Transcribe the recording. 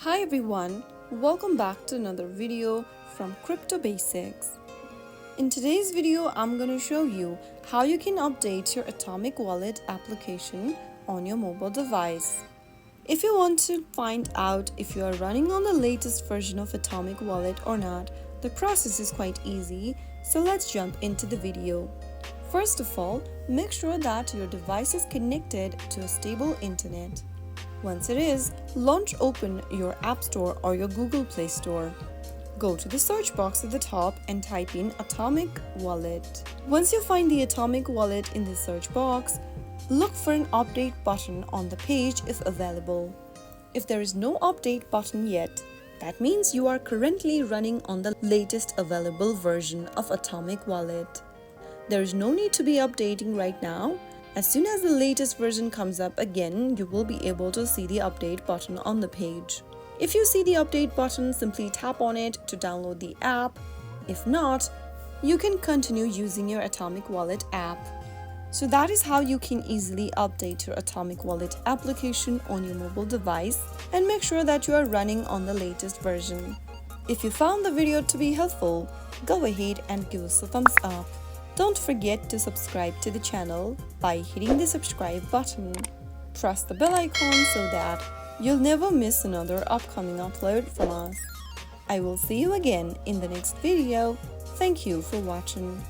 Hi everyone, welcome back to another video from Crypto Basics. In today's video, I'm going to show you how you can update your Atomic Wallet application on your mobile device. If you want to find out if you are running on the latest version of Atomic Wallet or not, the process is quite easy, so let's jump into the video. First of all, make sure that your device is connected to a stable internet. Once it is, open your App Store or your Google Play Store. Go to the search box at the top and type in Atomic Wallet. Once you find the Atomic Wallet in the search box, look for an update button on the page if available. If there is no update button yet, that means you are currently running on the latest available version of Atomic Wallet. There is no need to be updating right now. As soon as the latest version comes up again, you will be able to see the update button on the page. If you see the update button, simply tap on it to download the app. If not, you can continue using your Atomic Wallet app. So that is how you can easily update your Atomic Wallet application on your mobile device and make sure that you are running on the latest version. If you found the video to be helpful, go ahead and give us a thumbs up. Don't forget to subscribe to the channel by hitting the subscribe button. Press the bell icon so that you'll never miss another upcoming upload from us. I will see you again in the next video. Thank you for watching.